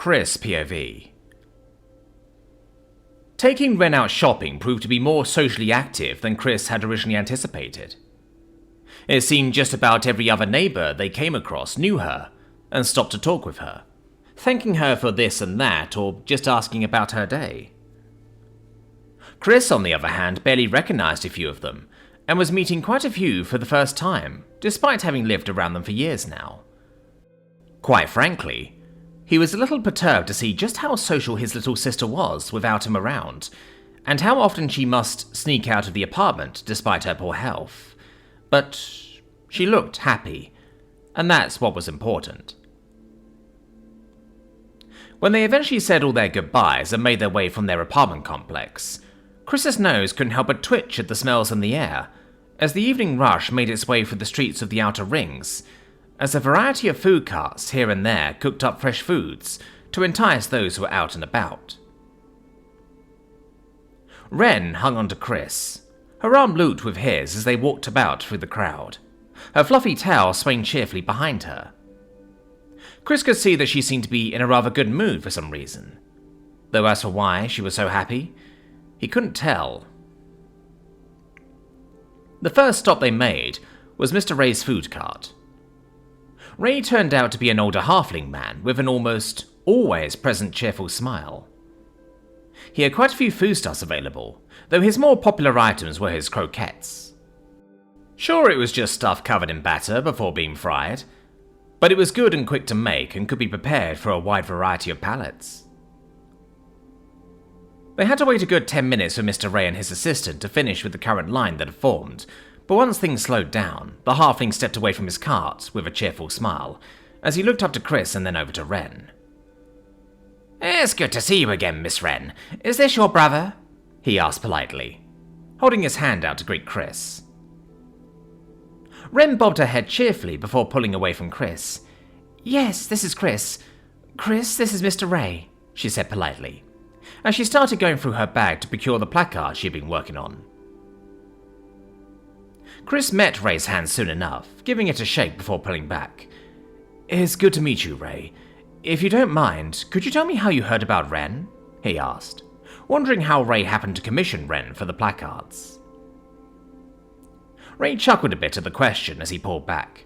Chris POV. Taking Ren out shopping proved to be more socially active than Chris had originally anticipated. It seemed just about every other neighbour they came across knew her and stopped to talk with her, thanking her for this and that or just asking about her day. Chris, on the other hand, barely recognised a few of them and was meeting quite a few for the first time, despite having lived around them for years now. Quite frankly, he was a little perturbed to see just how social his little sister was without him around, and how often she must sneak out of the apartment despite her poor health. But she looked happy, and that's what was important. When they eventually said all their goodbyes and made their way from their apartment complex, Chris's nose couldn't help but twitch at the smells in the air, as the evening rush made its way through the streets of the outer rings, as a variety of food carts here and there cooked up fresh foods to entice those who were out and about. Ren hung on to Chris, her arm looped with his as they walked about through the crowd, her fluffy tail swaying cheerfully behind her. Chris could see that she seemed to be in a rather good mood for some reason, though as for why she was so happy, he couldn't tell. The first stop they made was Mr. Ray's food cart. Ray turned out to be an older halfling man with an almost always present cheerful smile. He had quite a few foodstuffs available, though his more popular items were his croquettes. Sure, it was just stuff covered in batter before being fried, but it was good and quick to make and could be prepared for a wide variety of palates. They had to wait a good 10 minutes for Mr. Ray and his assistant to finish with the current line that had formed, but once things slowed down, the halfling stepped away from his cart with a cheerful smile, as he looked up to Chris and then over to Ren. "It's good to see you again, Miss Ren. Is this your brother?" he asked politely, holding his hand out to greet Chris. Ren bobbed her head cheerfully before pulling away from Chris. "Yes, this is Chris. Chris, this is Mr. Ray," she said politely, as she started going through her bag to procure the placard she had been working on. Chris met Ray's hand soon enough, giving it a shake before pulling back. "It's good to meet you, Ray. If you don't mind, could you tell me how you heard about Ren?" he asked, wondering how Ray happened to commission Ren for the placards. Ray chuckled a bit at the question as he pulled back.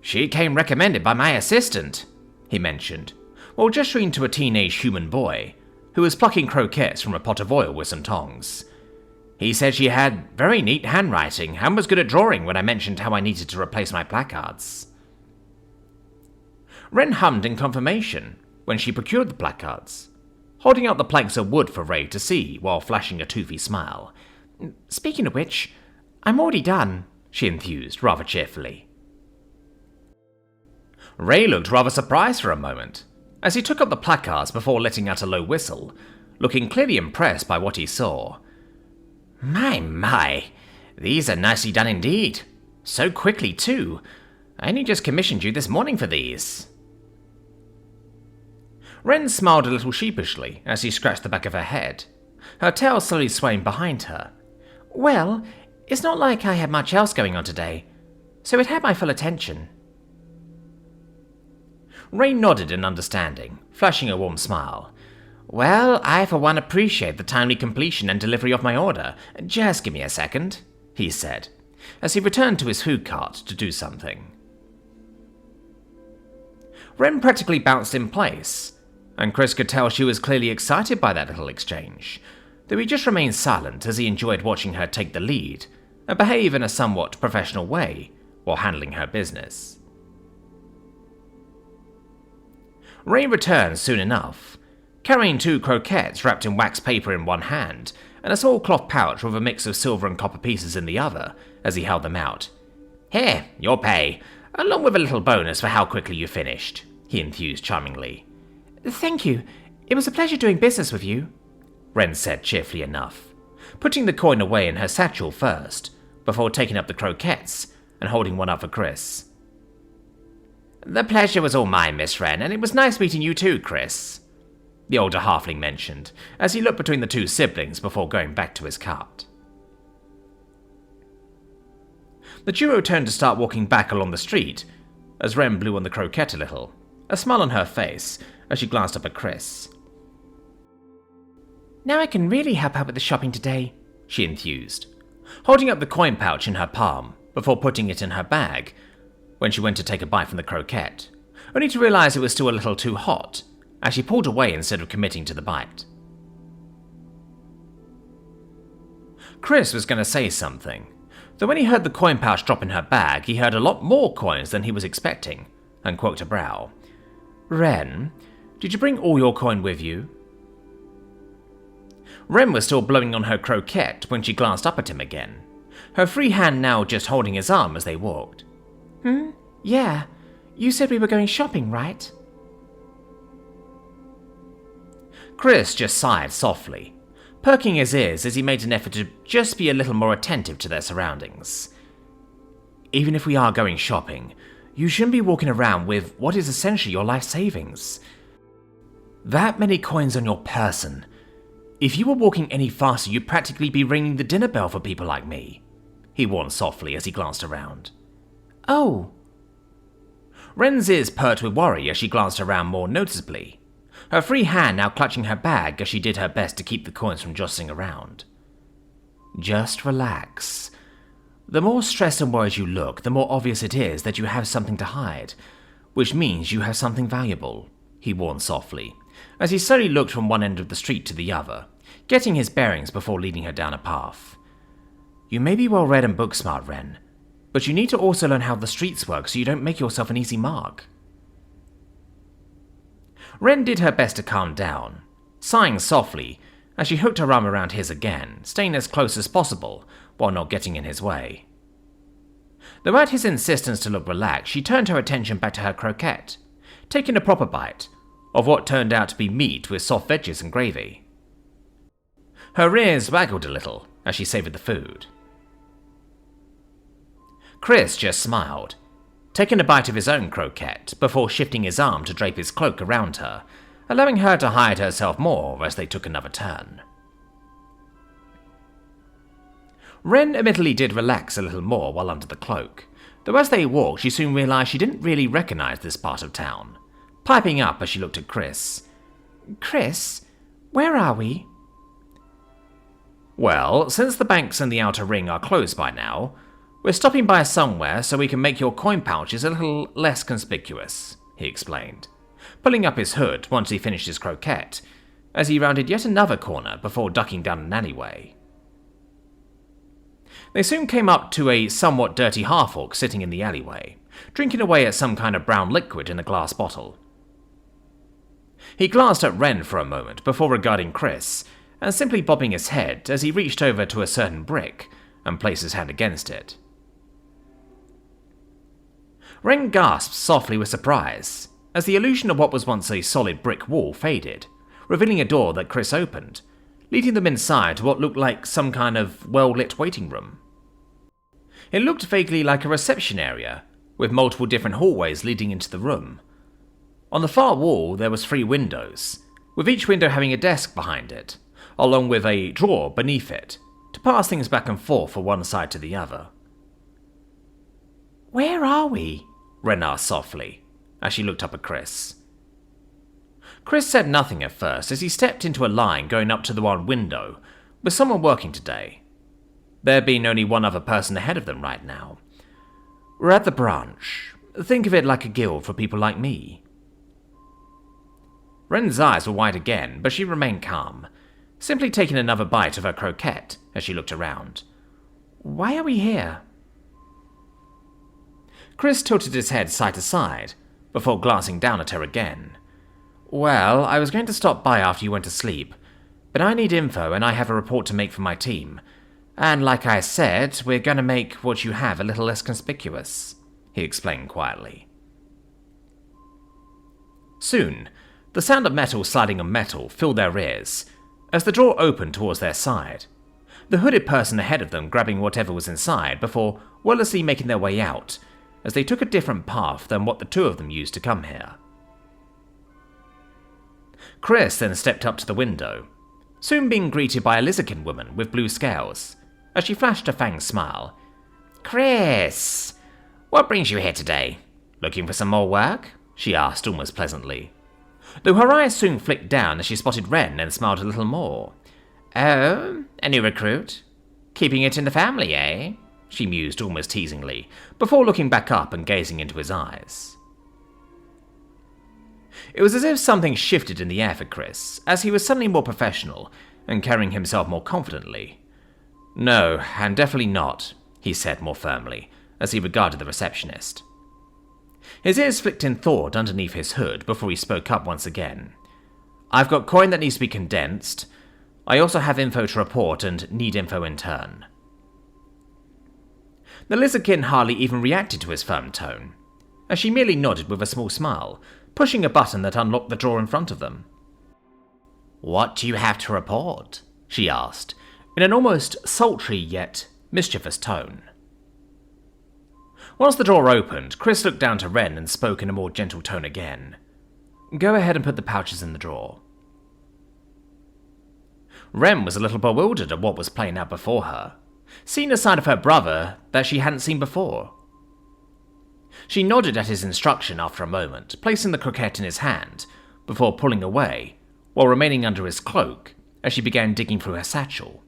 "She came recommended by my assistant," he mentioned, while gesturing to a teenage human boy, who was plucking croquettes from a pot of oil with some tongs. "He said she had very neat handwriting and was good at drawing when I mentioned how I needed to replace my placards." Ren hummed in confirmation when she procured the placards, holding out the planks of wood for Ray to see while flashing a toothy smile. "Speaking of which, I'm already done," she enthused rather cheerfully. Ray looked rather surprised for a moment, as he took up the placards before letting out a low whistle, looking clearly impressed by what he saw. My, these are nicely done indeed. So quickly, too. I only just commissioned you this morning for these." Ren smiled a little sheepishly as he scratched the back of her head, her tail slowly swaying behind her. "Well, it's not like I had much else going on today, so it had my full attention." Ray nodded in understanding, flashing a warm smile. "Well, I for one appreciate the timely completion and delivery of my order. Just give me a second," he said, as he returned to his food cart to do something. Ren practically bounced in place, and Chris could tell she was clearly excited by that little exchange, though he just remained silent as he enjoyed watching her take the lead and behave in a somewhat professional way while handling her business. Ray returned soon enough, carrying 2 croquettes wrapped in wax paper in one hand and a small cloth pouch with a mix of silver and copper pieces in the other as he held them out. "Here, your pay, along with a little bonus for how quickly you finished," he enthused charmingly. "Thank you. It was a pleasure doing business with you," Ren said cheerfully enough, putting the coin away in her satchel first, before taking up the croquettes and holding one up for Chris. "The pleasure was all mine, Miss Ren, and it was nice meeting you too, Chris," the older halfling mentioned, as he looked between the 2 siblings before going back to his cart. The duo turned to start walking back along the street, as Ren blew on the croquette a little, a smile on her face as she glanced up at Chris. "Now I can really help out with the shopping today," she enthused, holding up the coin pouch in her palm before putting it in her bag when she went to take a bite from the croquette, only to realize it was still a little too hot as she pulled away instead of committing to the bite. Chris was going to say something, though when he heard the coin pouch drop in her bag, he heard a lot more coins than he was expecting, and quirked a brow. "Ren, did you bring all your coin with you?" Ren was still blowing on her croquette when she glanced up at him again, her free hand now just holding his arm as they walked. Yeah, you said we were going shopping, right?" Chris just sighed softly, perking his ears as he made an effort to just be a little more attentive to their surroundings. "Even if we are going shopping, you shouldn't be walking around with what is essentially your life savings. That many coins on your person. If you were walking any faster, you'd practically be ringing the dinner bell for people like me," he warned softly as he glanced around. "Oh." Ren's ears perked with worry as she glanced around more noticeably, her free hand now clutching her bag as she did her best to keep the coins from jostling around. "Just relax. The more stressed and worried you look, the more obvious it is that you have something to hide, which means you have something valuable," he warned softly, as he slowly looked from one end of the street to the other, getting his bearings before leading her down a path. "You may be well read and book smart, Ren, but you need to also learn how the streets work so you don't make yourself an easy mark." Ren did her best to calm down, sighing softly as she hooked her arm around his again, staying as close as possible while not getting in his way. Though at his insistence to look relaxed, she turned her attention back to her croquette, taking a proper bite of what turned out to be meat with soft veggies and gravy. Her ears waggled a little as she savoured the food. Chris just smiled, taking a bite of his own croquette before shifting his arm to drape his cloak around her, allowing her to hide herself more as they took another turn. Ren admittedly did relax a little more while under the cloak, though as they walked she soon realized she didn't really recognize this part of town, piping up as she looked at Chris. "Chris, where are we?" "Well, since the banks and the outer ring are closed by now, we're stopping by somewhere so we can make your coin pouches a little less conspicuous," he explained, pulling up his hood once he finished his croquette, as he rounded yet another corner before ducking down an alleyway. They soon came up to a somewhat dirty half-orc sitting in the alleyway, drinking away at some kind of brown liquid in a glass bottle. He glanced at Ren for a moment before regarding Chris, and simply bobbing his head as he reached over to a certain brick and placed his hand against it. Ren gasped softly with surprise, as the illusion of what was once a solid brick wall faded, revealing a door that Chris opened, leading them inside to what looked like some kind of well-lit waiting room. It looked vaguely like a reception area, with multiple different hallways leading into the room. On the far wall there was 3 windows, with each window having a desk behind it, along with a drawer beneath it, to pass things back and forth from one side to the other. "Where are we?" Ren asked softly, as she looked up at Chris. Chris said nothing at first as he stepped into a line going up to the one window, with someone working today, there being only one other person ahead of them right now. "We're at the branch. Think of it like a guild for people like me." Ren's eyes were wide again, but she remained calm, simply taking another bite of her croquette as she looked around. "Why are we here?" Chris tilted his head side to side, before glancing down at her again. "Well, I was going to stop by after you went to sleep, but I need info and I have a report to make for my team. And like I said, we're going to make what you have a little less conspicuous," he explained quietly. Soon, the sound of metal sliding on metal filled their ears, as the door opened towards their side, the hooded person ahead of them grabbing whatever was inside before wordlessly making their way out, as they took a different path than what the two of them used to come here. Chris then stepped up to the window, soon being greeted by a lizardkin woman with blue scales, as she flashed a fanged smile. "Chris, what brings you here today? Looking for some more work?" she asked almost pleasantly, though her eyes soon flicked down as she spotted Ren and smiled a little more. "Oh, a new recruit? Keeping it in the family, eh?" she mused almost teasingly, before looking back up and gazing into his eyes. It was as if something shifted in the air for Chris, as he was suddenly more professional and carrying himself more confidently. "No, and definitely not," he said more firmly, as he regarded the receptionist. His ears flicked in thought underneath his hood before he spoke up once again. "I've got coin that needs to be condensed. I also have info to report and need info in turn." The lizardkin hardly even reacted to his firm tone, as she merely nodded with a small smile, pushing a button that unlocked the drawer in front of them. "What do you have to report?" she asked, in an almost sultry yet mischievous tone. Once the door opened, Chris looked down to Ren and spoke in a more gentle tone again. "Go ahead and put the pouches in the drawer." Ren was a little bewildered at what was playing out before her, seeing a side of her brother that she hadn't seen before. She nodded at his instruction after a moment, placing the croquette in his hand, before pulling away, while remaining under his cloak, as she began digging through her satchel.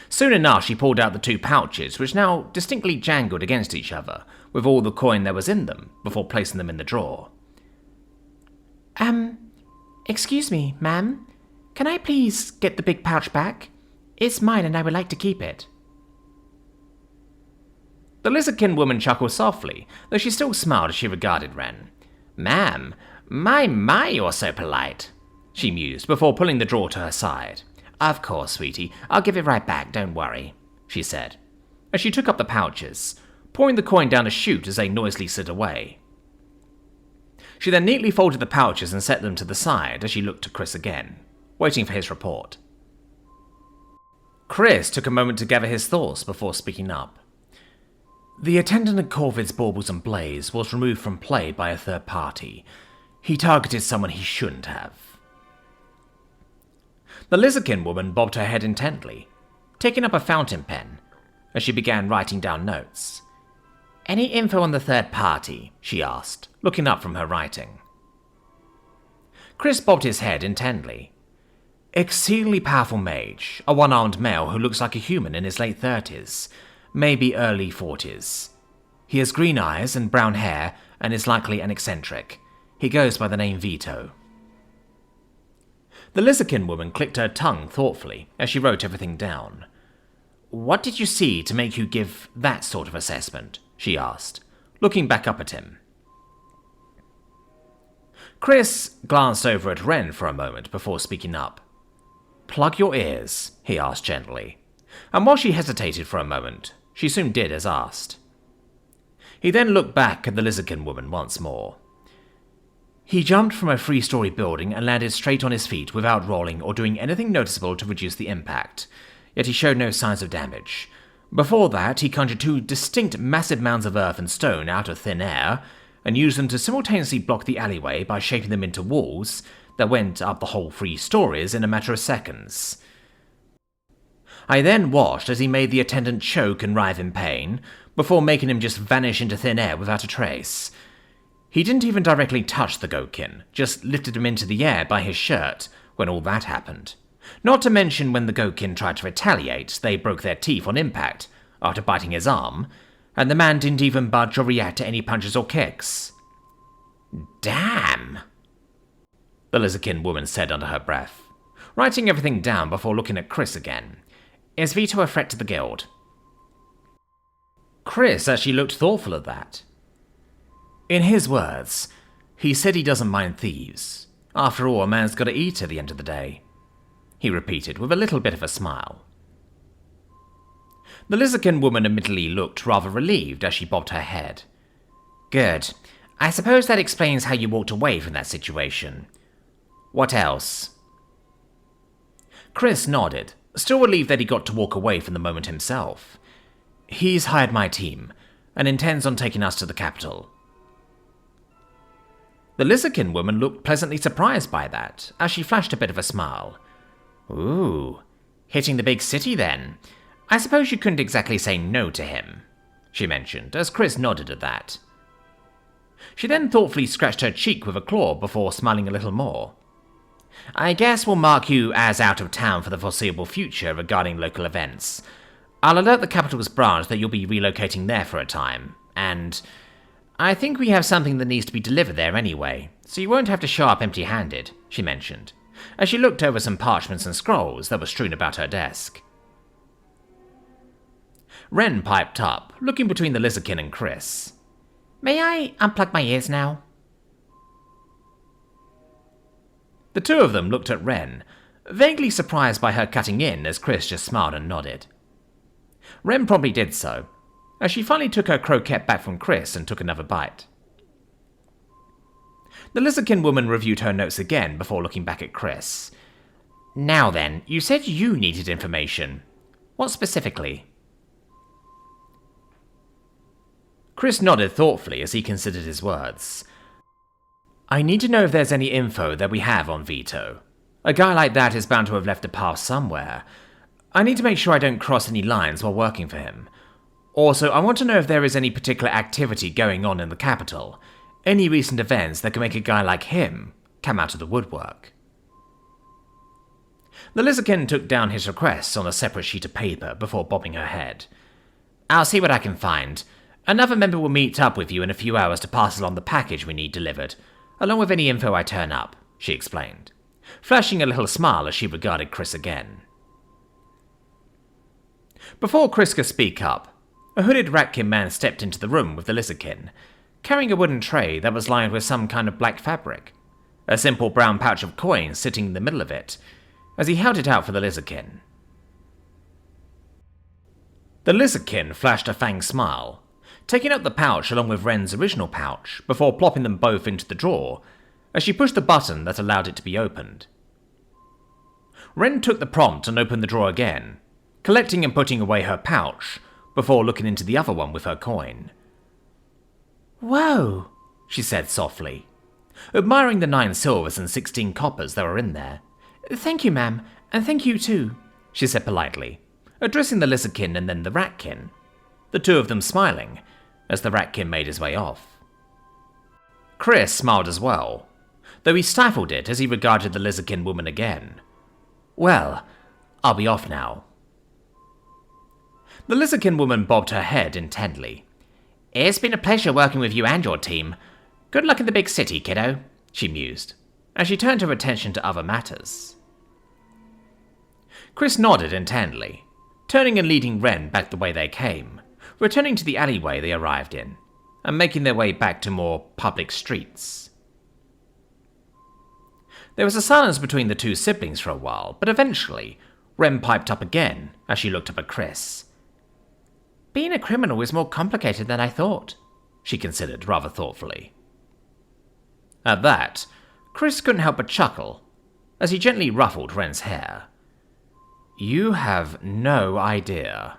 Soon enough, she pulled out the two pouches, which now distinctly jangled against each other, with all the coin there was in them, before placing them in the drawer. Excuse me, ma'am. Can I please get the big pouch back? It's mine and I would like to keep it." The lizardkin woman chuckled softly, though she still smiled as she regarded Ren. "Ma'am, my, you're so polite," she mused, before pulling the drawer to her side. "Of course, sweetie, I'll give it right back, don't worry," she said, as she took up the pouches, pouring the coin down a chute as they noisily slid away. She then neatly folded the pouches and set them to the side as she looked to Chris again, waiting for his report. Chris took a moment to gather his thoughts before speaking up. "The attendant at Corvid's Baubles and Blaze was removed from play by a third party. He targeted someone he shouldn't have." The lizardkin woman bobbed her head intently, taking up a fountain pen, as she began writing down notes. "Any info on the third party?" she asked, looking up from her writing. Chris bobbed his head intently. "Exceedingly powerful mage, a one-armed male who looks like a human in his late 30s, maybe early 40s. He has green eyes and brown hair and is likely an eccentric. He goes by the name Veto." The lizardkin woman clicked her tongue thoughtfully as she wrote everything down. "What did you see to make you give that sort of assessment?" she asked, looking back up at him. Chris glanced over at Ren for a moment before speaking up. "Plug your ears," he asked gently, and while she hesitated for a moment, she soon did as asked. He then looked back at the lizardkin woman once more. "He jumped from a 3-story building and landed straight on his feet without rolling or doing anything noticeable to reduce the impact, yet he showed no signs of damage. Before that, he conjured 2 distinct massive mounds of earth and stone out of thin air, and used them to simultaneously block the alleyway by shaping them into walls that went up the whole 3 stories in a matter of seconds. I then watched as he made the attendant choke and writhe in pain, before making him just vanish into thin air without a trace. He didn't even directly touch the Gokin, just lifted him into the air by his shirt when all that happened. Not to mention when the Gokin tried to retaliate, they broke their teeth on impact after biting his arm, and the man didn't even budge or react to any punches or kicks." "Damn," the lizardkin woman said under her breath, writing everything down before looking at Chris again. "Is Veto a threat to the guild?" Chris actually looked thoughtful at that. "In his words, he said he doesn't mind thieves. After all, a man's got to eat at the end of the day," he repeated with a little bit of a smile. The lizardkin woman admittedly looked rather relieved as she bobbed her head. "Good. I suppose that explains how you walked away from that situation. What else?" Chris nodded, still relieved that he got to walk away from the moment himself. "He's hired my team, and intends on taking us to the capital." The lizardkin woman looked pleasantly surprised by that, as she flashed a bit of a smile. "Ooh, hitting the big city then. I suppose you couldn't exactly say no to him," she mentioned, as Chris nodded at that. She then thoughtfully scratched her cheek with a claw before smiling a little more. I guess we'll mark you as out of town for the foreseeable future regarding local events. I'll alert the Capital's branch that you'll be relocating there for a time, and I think we have something that needs to be delivered there anyway, so you won't have to show up empty-handed, she mentioned, as she looked over some parchments and scrolls that were strewn about her desk. Ren piped up, looking between the Lizardkin and Chris. May I unplug my ears now? The two of them looked at Ren, vaguely surprised by her cutting in as Chris just smiled and nodded. Ren promptly did so, as she finally took her croquette back from Chris and took another bite. The Lizardkin woman reviewed her notes again before looking back at Chris. Now then, you said you needed information. What specifically? Chris nodded thoughtfully as he considered his words. I need to know if there's any info that we have on Veto. A guy like that is bound to have left a path somewhere. I need to make sure I don't cross any lines while working for him. Also, I want to know if there is any particular activity going on in the capital. Any recent events that can make a guy like him come out of the woodwork. The Lizardkin took down his requests on a separate sheet of paper before bobbing her head. I'll see what I can find. Another member will meet up with you in a few hours to pass along the package we need delivered, along with any info I turn up, she explained, flashing a little smile as she regarded Chris again. Before Chris could speak up, a hooded ratkin man stepped into the room with the Lizardkin, carrying a wooden tray that was lined with some kind of black fabric, a simple brown pouch of coins sitting in the middle of it, as he held it out for the Lizardkin. The Lizardkin flashed a fang smile, taking up the pouch along with Ren's original pouch before plopping them both into the drawer as she pushed the button that allowed it to be opened. Ren took the prompt and opened the drawer again, collecting and putting away her pouch before looking into the other one with her coin. Whoa, she said softly, admiring the 9 silvers and 16 coppers that were in there. Thank you, ma'am, and thank you too, she said politely, addressing the Lizardkin and then the Ratkin, the two of them smiling as the Ratkin made his way off. Chris smiled as well, though he stifled it as he regarded the Lizardkin woman again. Well, I'll be off now. The Lizardkin woman bobbed her head intently. It's been a pleasure working with you and your team. Good luck in the big city, kiddo, she mused, as she turned her attention to other matters. Chris nodded intently, turning and leading Ren back the way they came, returning to the alleyway they arrived in, and making their way back to more public streets. There was a silence between the two siblings for a while, but eventually, Ren piped up again as she looked up at Chris. Being a criminal is more complicated than I thought, she considered rather thoughtfully. At that, Chris couldn't help but chuckle, as he gently ruffled Ren's hair. You have no idea,